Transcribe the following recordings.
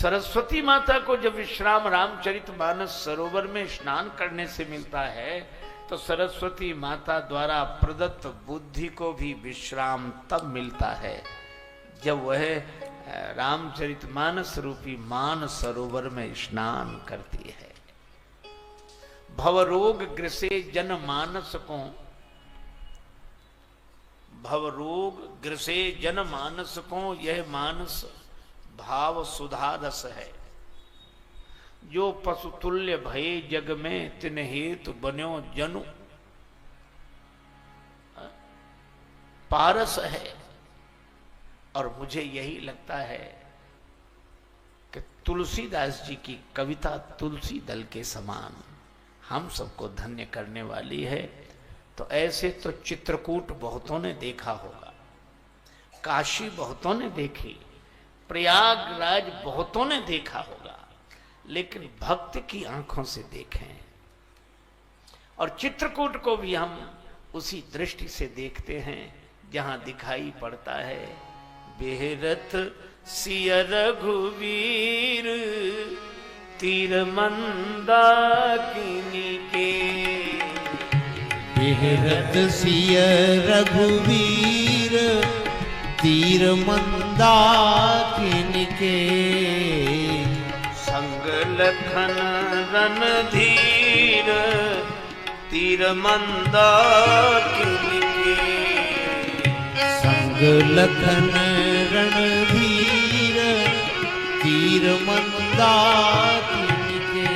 सरस्वती माता को जब विश्राम रामचरितमानस सरोवर में स्नान करने से मिलता है, तो सरस्वती माता द्वारा प्रदत्त बुद्धि को भी विश्राम तब मिलता है जब वह रामचरितमानस रूपी मान सरोवर में स्नान करती है। भवरोग ग्रसे जनमानस को, भवरोग ग्रसे जनमानस को, यह मानस भाव सुधा रस है। जो पशुतुल्य भये जग में, तिन हेतु बन्यो जनु पारस है। और मुझे यही लगता है कि तुलसीदास जी की कविता तुलसी दल के समान हम सबको धन्य करने वाली है। तो ऐसे तो चित्रकूट बहुतों ने देखा होगा, काशी बहुतों ने देखी, प्रयागराज बहुतों ने देखा होगा, लेकिन भक्त की आंखों से देखें। और चित्रकूट को भी हम उसी दृष्टि से देखते हैं जहां दिखाई पड़ता है बेहरत सिय रघुवीर, तीर मंदाकिनी के। बेहरत सिय रघुवीर, तीर मंदाकिनी के। संग लखन रणधीर, तीर मंदाकिनी के। संग लखन रणधीर, तीर मंदाकिनी के।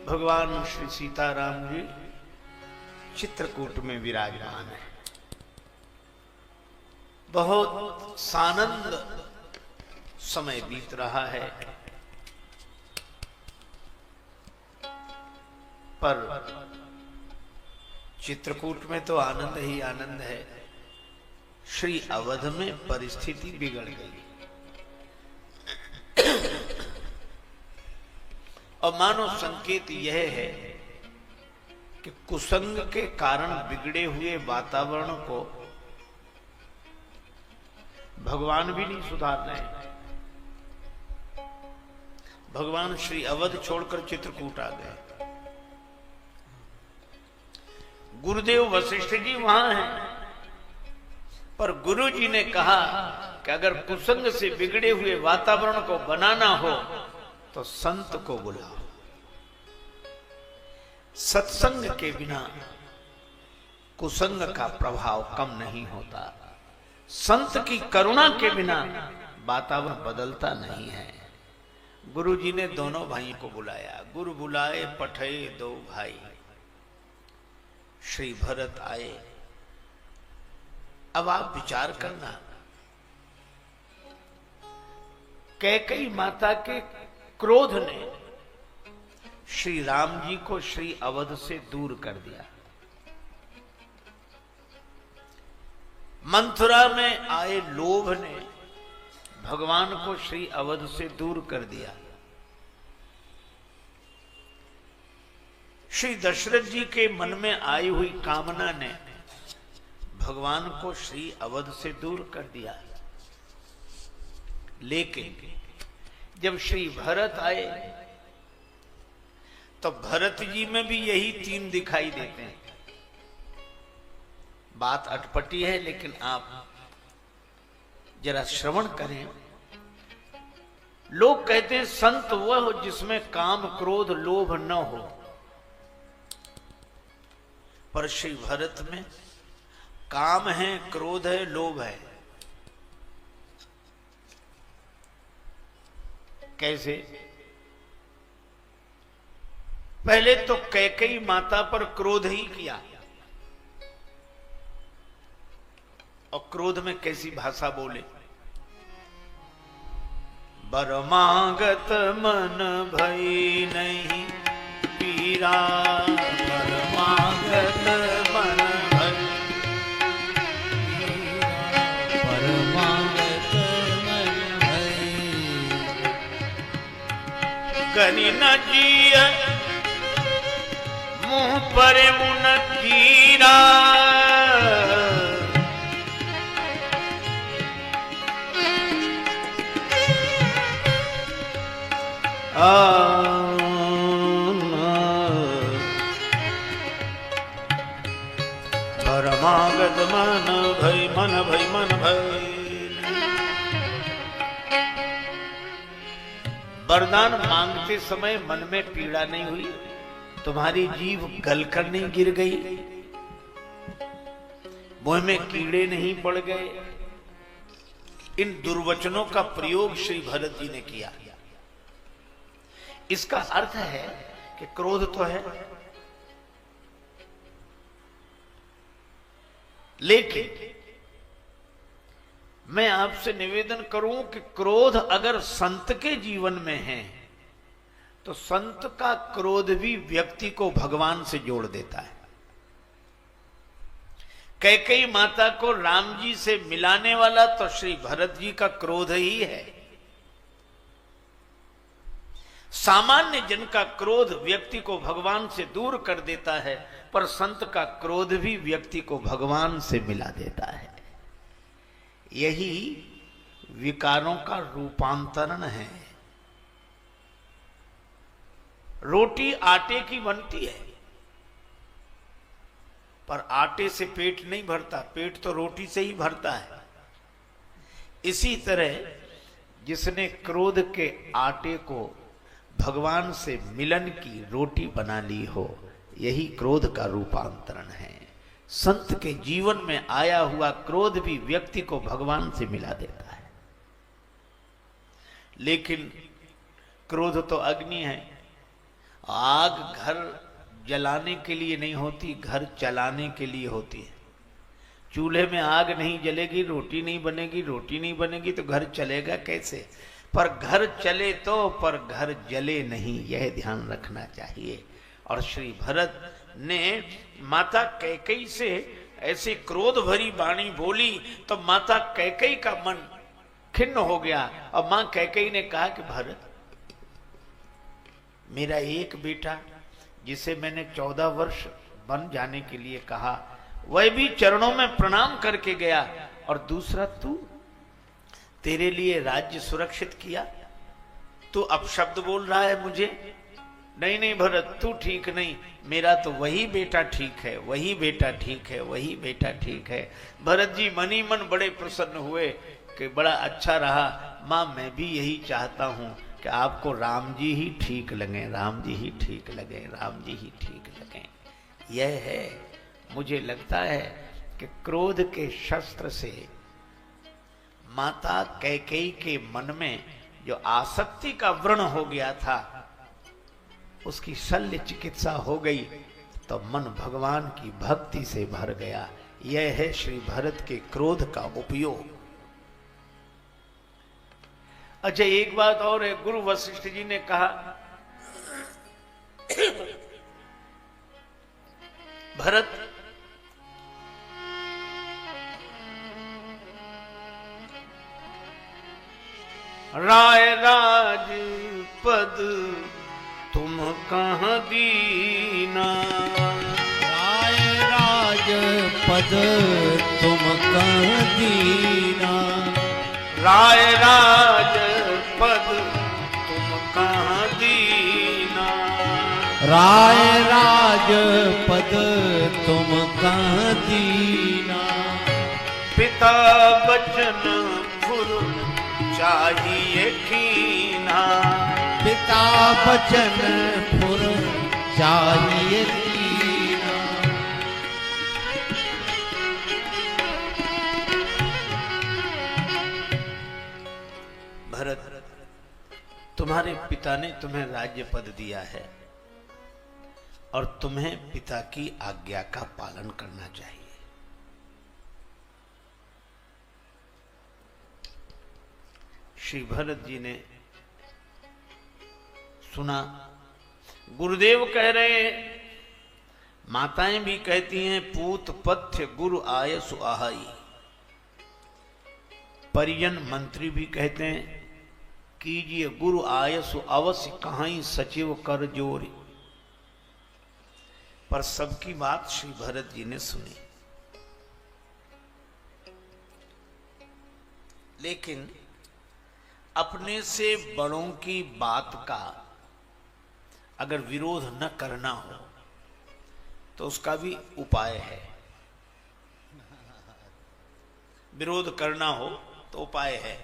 भगवान श्री सीताराम जी चित्रकूट में विराजमान है। बहुत सानंद समय बीत रहा है, पर चित्रकूट में तो आनंद ही आनंद है। श्री अवध में परिस्थिति बिगड़ गई और मानो संकेत यह है कि कुसंग के कारण बिगड़े हुए वातावरण को भगवान भी नहीं सुधार रहे। भगवान श्री अवध छोड़कर चित्रकूट आ गए। गुरुदेव वशिष्ठ जी वहां हैं, पर गुरु जी ने कहा कि अगर कुसंग से बिगड़े हुए वातावरण को बनाना हो तो संत को बुलाओ। सत्संग के बिना कुसंग का प्रभाव कम नहीं होता। संत की करुणा के बिना वातावरण बदलता नहीं है। गुरु जी ने दोनों भाइयों को बुलाया। गुरु बुलाए पठे दो भाई। श्री भरत आए। अब आप विचार करना, कैकेयी माता के क्रोध ने श्री राम जी को श्री अवध से दूर कर दिया। मंथुरा में आए लोभ ने भगवान को श्री अवध से दूर कर दिया। श्री दशरथ जी के मन में आई हुई कामना ने भगवान को श्री अवध से दूर कर दिया। लेकिन जब श्री भरत आए तो भरत जी में भी यही तीन दिखाई देते हैं। बात अटपटी है, लेकिन आप जरा श्रवण करें। लोग कहते हैं संत वह हो जिसमें काम क्रोध लोभ न हो, पर श्री भरत में काम है, क्रोध है, लोभ है। कैसे? पहले तो कैकेयी माता पर क्रोध ही किया, और क्रोध में कैसी भाषा बोले। बर मांगत मन भई नहीं पीरा, बर मांगत मन भई, पर मांगत मन भई। कनि न जिय मुंह पर मुन कीरा परमागत मन भई मन भई मन भई। वरदान मांगते समय मन में पीड़ा नहीं हुई, तुम्हारी जीभ गलकर नहीं गिर गई, मुंह में कीड़े नहीं पड़ गए। इन दुर्वचनों का प्रयोग श्री भरत जी ने किया। इसका अर्थ है कि क्रोध तो है, लेकिन मैं आपसे निवेदन करूं कि क्रोध अगर संत के जीवन में है तो संत का क्रोध भी व्यक्ति को भगवान से जोड़ देता है। कैकेयी माता को राम जी से मिलाने वाला तो श्री भरत जी का क्रोध ही है। सामान्य जन का क्रोध व्यक्ति को भगवान से दूर कर देता है, पर संत का क्रोध भी व्यक्ति को भगवान से मिला देता है। यही विकारों का रूपांतरण है। रोटी आटे की बनती है, पर आटे से पेट नहीं भरता, पेट तो रोटी से ही भरता है। इसी तरह जिसने क्रोध के आटे को भगवान से मिलन की रोटी बना ली हो, यही क्रोध का रूपांतरण है। संत के जीवन में आया हुआ क्रोध भी व्यक्ति को भगवान से मिला देता है। लेकिन क्रोध तो अग्नि है। आग घर जलाने के लिए नहीं होती, घर चलाने के लिए होती है। चूल्हे में आग नहीं जलेगी, रोटी नहीं बनेगी, रोटी नहीं बनेगी तो घर चलेगा कैसे? पर घर चले तो, पर घर जले नहीं, यह ध्यान रखना चाहिए। और श्री भरत ने माता कैकेयी से ऐसे क्रोध भरी वाणी बोली तो माता कैकेयी का मन खिन्न हो गया। और मां कैकेयी ने कहा कि भरत, मेरा एक बेटा जिसे मैंने 14 वर्ष वन जाने के लिए कहा, वह भी चरणों में प्रणाम करके गया, और दूसरा तू, तेरे लिए राज्य सुरक्षित किया, तू अपशब्द बोल रहा है मुझे। नहीं नहीं भरत, तू ठीक नहीं, मेरा तो वही बेटा ठीक है, वही बेटा ठीक है, वही बेटा ठीक है। भरत जी मन ही मन बड़े प्रसन्न हुए कि बड़ा अच्छा रहा। मां, मैं भी यही चाहता हूं कि आपको राम जी ही ठीक लगे, राम जी ही ठीक लगे, राम जी ही ठीक लगे। यह है, मुझे लगता है कि क्रोध के शस्त्र से माता कैकेयी के मन में जो आसक्ति का व्रण हो गया था, उसकी शल्य चिकित्सा हो गई तो मन भगवान की भक्ति से भर गया। यह है श्री भरत के क्रोध का उपयोग। अच्छा, एक बात और है। गुरु वशिष्ठ जी ने कहा, भरत, राय राज पद तुम कहाँ दीना, राय राज पद तुम कहाँ दीना, राय राज पद तुम कहाँ दीना, राय राज पद तुम कहाँ दीना, पिता बचन फुर चाहिए कीना, पिता बचन फुर चाहिए कीना। भरत, तुम्हारे पिता ने तुम्हें राज्य पद दिया है और तुम्हें पिता की आज्ञा का पालन करना चाहिए। श्री भरत जी ने सुना, गुरुदेव कह रहे, माताएं भी कहती हैं, पूत पथ्य गुरु आय सुआहाई। परिजन मंत्री भी कहते हैं, कीजिए गुरु आयसु अवश्य कहाई सचिव कर जोरी। पर सबकी बात श्री भरत जी ने सुनी। लेकिन अपने से बड़ों की बात का अगर विरोध न करना हो तो उसका भी उपाय है। विरोध करना हो तो उपाय है।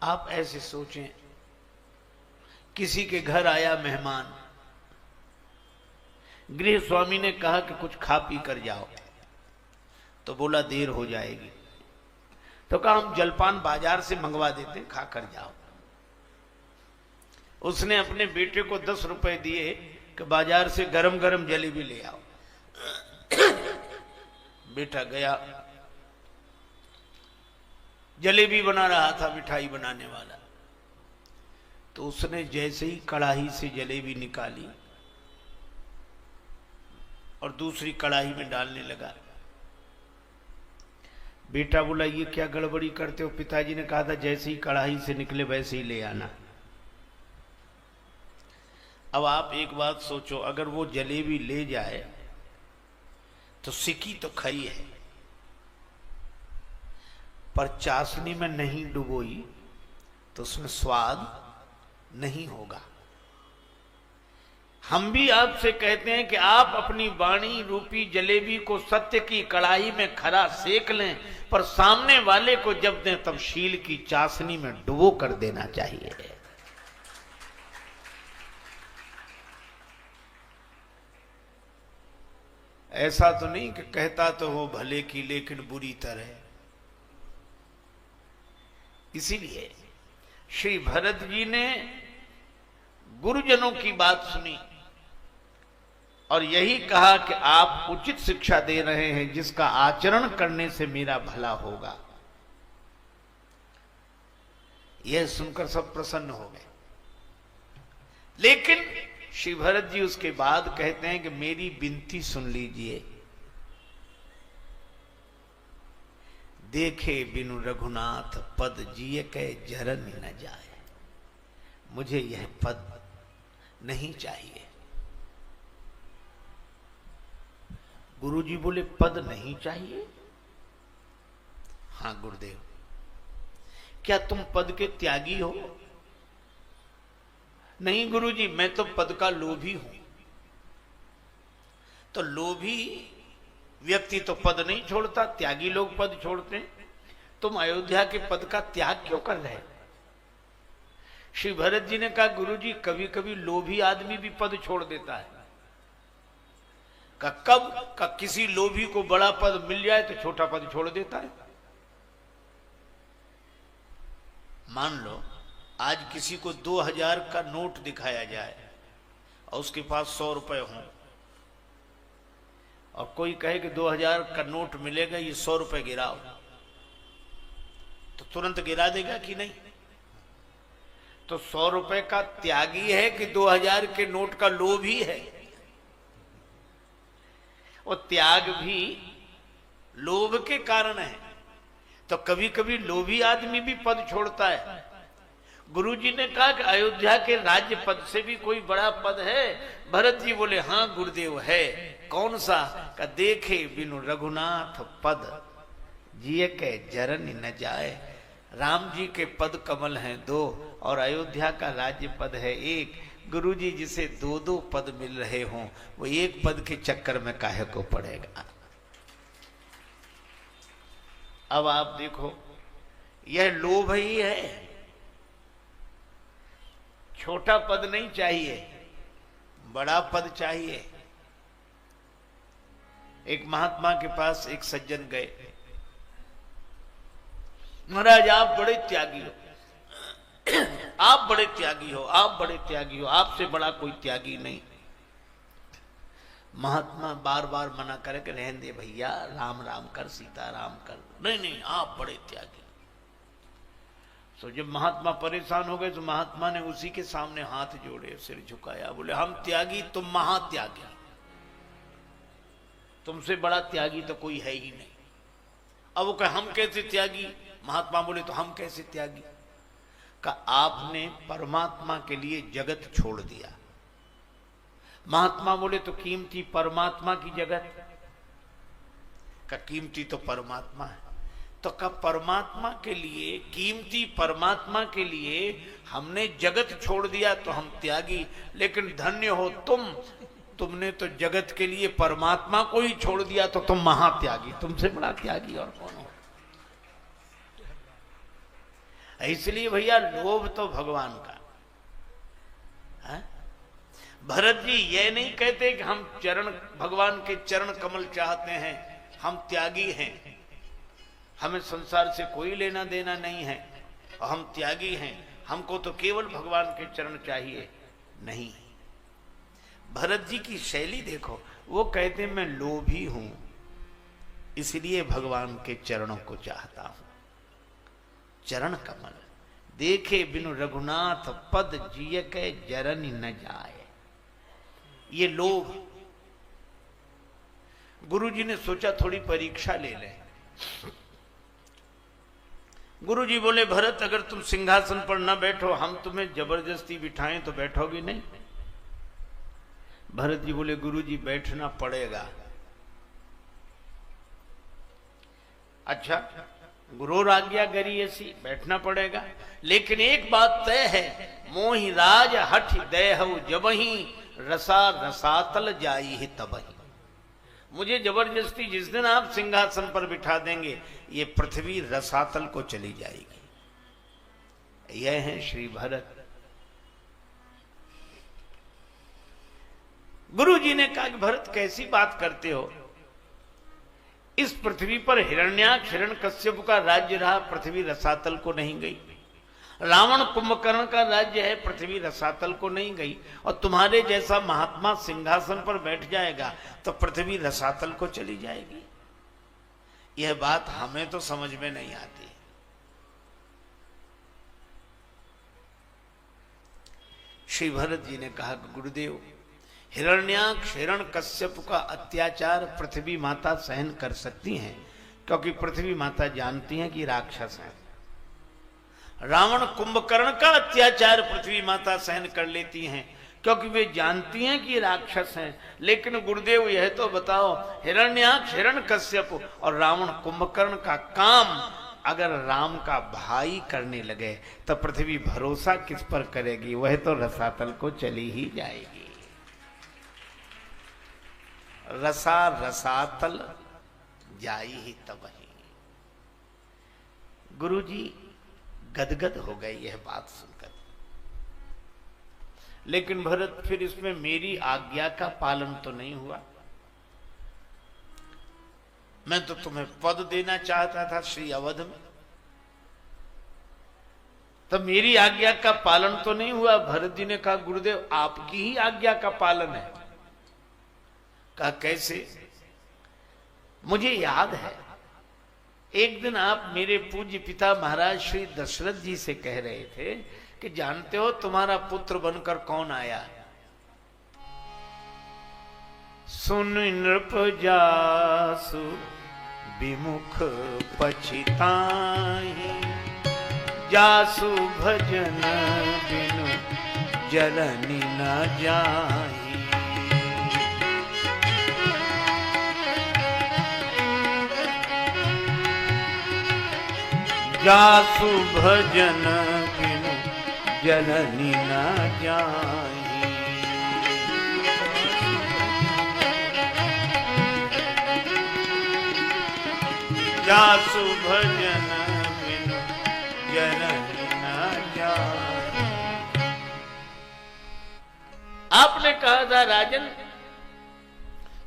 आप ऐसे सोचें, किसी के घर आया मेहमान, गृह स्वामी ने कहा कि कुछ खा पी कर जाओ, तो बोला देर हो जाएगी, तो कहा हम जलपान बाजार से मंगवा देते, खा कर जाओ। उसने अपने बेटे को 10 रुपए दिए कि बाजार से गरम गरम जलेबी ले आओ। बेटा गया, जलेबी बना रहा था मिठाई बनाने वाला, तो उसने जैसे ही कढ़ाई से जलेबी निकाली और दूसरी कढ़ाई में डालने लगा, बेटा बोला ये क्या गड़बड़ी करते हो? पिताजी ने कहा था जैसे ही कढ़ाई से निकले वैसे ही ले आना। अब आप एक बात सोचो, अगर वो जलेबी ले जाए तो सिकी तो खई है, पर चाशनी में नहीं डुबोई तो उसमें स्वाद नहीं होगा। हम भी आपसे कहते हैं कि आप अपनी वाणी रूपी जलेबी को सत्य की कढ़ाई में खरा सेक लें, पर सामने वाले को जब दें तब शील की चाशनी में डुबो कर देना चाहिए। ऐसा तो नहीं कि कहता तो हो भले की लेकिन बुरी तरह। इसीलिए श्री भरत जी ने गुरुजनों की बात सुनी और यही कहा कि आप उचित शिक्षा दे रहे हैं, जिसका आचरण करने से मेरा भला होगा। यह सुनकर सब प्रसन्न हो गए। लेकिन श्री भरत जी उसके बाद कहते हैं कि मेरी विनती सुन लीजिए। देखे बिनु रघुनाथ पद जिए के जरन न जाए। मुझे यह पद नहीं चाहिए। गुरुजी बोले पद नहीं चाहिए? हाँ गुरुदेव। क्या तुम पद के त्यागी हो? नहीं गुरुजी, मैं तो पद का लोभी हूं। तो लोभी व्यक्ति तो पद नहीं छोड़ता, त्यागी लोग पद छोड़ते हैं। तुम अयोध्या के पद का त्याग क्यों कर रहे? श्री भरत जी ने कहा गुरुजी, कभी कभी लोभी आदमी भी पद छोड़ देता है। कब किसी लोभी को बड़ा पद मिल जाए तो छोटा पद छोड़ देता है। मान लो आज किसी को 2000 का नोट दिखाया जाए और उसके पास 100 रुपए हों और कोई कहे कि 2000 का नोट मिलेगा, ये 100 रुपए गिराओ, तो तुरंत गिरा देगा कि नहीं? तो 100 रुपए का त्यागी है कि 2000 के नोट का लोभी है? और त्याग भी लोभ के कारण है। तो कभी कभी लोभी आदमी भी पद छोड़ता है। गुरुजी ने कहा कि अयोध्या के राज्य पद से भी कोई बड़ा पद है? भरत जी बोले हाँ गुरुदेव है। कौन सा? का देखे बिनु रघुनाथ पद जिए के जरन न जाए। राम जी के पद कमल हैं 2 और अयोध्या का राज्य पद है 1। गुरुजी जिसे 2-2 पद मिल रहे हों, वो एक पद के चक्कर में काहे को पड़ेगा? अब आप देखो, यह लोभ ही है। छोटा पद नहीं चाहिए, बड़ा पद चाहिए। एक महात्मा के पास एक सज्जन गए, महाराज आप बड़े त्यागी हो, आप बड़े त्यागी हो, आप बड़े त्यागी हो, आपसे बड़ा कोई त्यागी नहीं। महात्मा बार बार मना करे कि रहने दे भैया, राम राम कर, सीता राम कर। नहीं नहीं, आप बड़े त्यागी। तो जब महात्मा परेशान हो गए तो महात्मा ने उसी के सामने हाथ जोड़े, सिर झुकाया, बोले हम त्यागी, तुम महात्यागी, तुमसे बड़ा त्यागी तो कोई है ही नहीं। अब वो कहे हम कैसे त्यागी? महात्मा बोले तो हम कैसे त्यागी? का आपने परमात्मा के लिए जगत छोड़ दिया। महात्मा बोले तो कीमती परमात्मा की जगत का, कीमती तो परमात्मा है। तो का परमात्मा के लिए, कीमती परमात्मा के लिए हमने जगत छोड़ दिया तो हम त्यागी, लेकिन धन्य हो तुमने तो जगत के लिए परमात्मा को ही छोड़ दिया तो तुम महात्यागी, तुमसे बड़ा त्यागी और कौन हो। इसलिए भैया लोभ तो भगवान का है। भरत जी ये नहीं कहते कि हम भगवान के चरण कमल चाहते हैं, हम त्यागी हैं, हमें संसार से कोई लेना देना नहीं है और हम त्यागी हैं, हमको तो केवल भगवान के चरण चाहिए। नहीं, भरत जी की शैली देखो, वो कहते मैं लोभी हूं इसलिए भगवान के चरणों को चाहता हूं। चरण कमल देखे बिनु रघुनाथ पद जिय के जरनी न जाए, ये लोभ। गुरु जी ने सोचा थोड़ी परीक्षा ले लें। गुरु जी बोले भरत अगर तुम सिंहासन पर न बैठो, हम तुम्हें जबरदस्ती बिठाएं तो बैठोगी नहीं। भरत जी बोले गुरु जी बैठना पड़ेगा। अच्छा, गुरु आज्ञा करी ऐसी, बैठना पड़ेगा, लेकिन एक बात तय है, मोहि राज हठ देहु जबहि रसा रसातल जाई ही तबहि। मुझे जबरदस्ती जिस दिन आप सिंहासन पर बिठा देंगे, ये पृथ्वी रसातल को चली जाएगी। यह है श्री भरत। गुरु जी ने कहा कि भरत कैसी बात करते हो, इस पृथ्वी पर हिरण्याक्ष हिरण्यकश्यप का राज्य रहा, पृथ्वी रसातल को नहीं गई। रावण कुंभकर्ण का राज्य है, पृथ्वी रसातल को नहीं गई। और तुम्हारे जैसा महात्मा सिंहासन पर बैठ जाएगा तो पृथ्वी रसातल को चली जाएगी। यह बात हमें तो समझ में नहीं आती। श्री भरत जी ने कहा कि गुरुदेव, हिरण्याक्ष हिरण्यकश्यप का अत्याचार पृथ्वी माता सहन कर सकती हैं, क्योंकि पृथ्वी माता जानती हैं कि राक्षस हैं। रावण कुंभकर्ण का अत्याचार पृथ्वी माता सहन कर लेती हैं, क्योंकि वे जानती हैं कि राक्षस हैं। लेकिन गुरुदेव यह तो बताओ, हिरण्याक्ष हिरण्यकश्यप और रावण कुंभकर्ण का काम अगर राम का भाई करने लगे तो पृथ्वी भरोसा किस पर करेगी? वह तो रसातल को चली ही जाएगी। रसा रसातल जाई ही तबहि। गुरुजी गदगद हो गए यह बात सुनकर। लेकिन भरत, फिर इसमें मेरी आज्ञा का पालन तो नहीं हुआ। मैं तो तुम्हें पद देना चाहता था श्री अवध में, तो मेरी आज्ञा का पालन तो नहीं हुआ। भरत जी ने कहा गुरुदेव आपकी ही आज्ञा का पालन है। कहा कैसे? मुझे याद है एक दिन आप मेरे पूज्य पिता महाराज श्री दशरथ जी से कह रहे थे कि जानते हो तुम्हारा पुत्र बनकर कौन आया? सुन नृप जासु विमुख पछिताहि, जासु भजन बिनु जरनी न जाहि। जासु भजन बिनु जननी न जाहि। जासु भजन बिनु जननी न जाहि। आपने कहा था राजन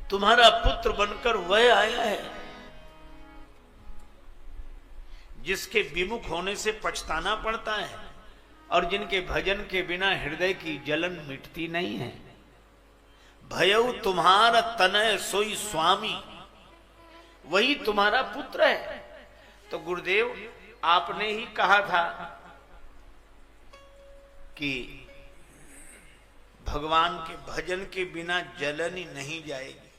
तुम्हारा पुत्र बनकर वह आया है जिसके विमुख होने से पछताना पड़ता है और जिनके भजन के बिना हृदय की जलन मिटती नहीं है। भयउ तुम्हारा तनय सोई स्वामी, वही तुम्हारा पुत्र है। तो गुरुदेव आपने ही कहा था कि भगवान के भजन के बिना जलन ही नहीं जाएगी।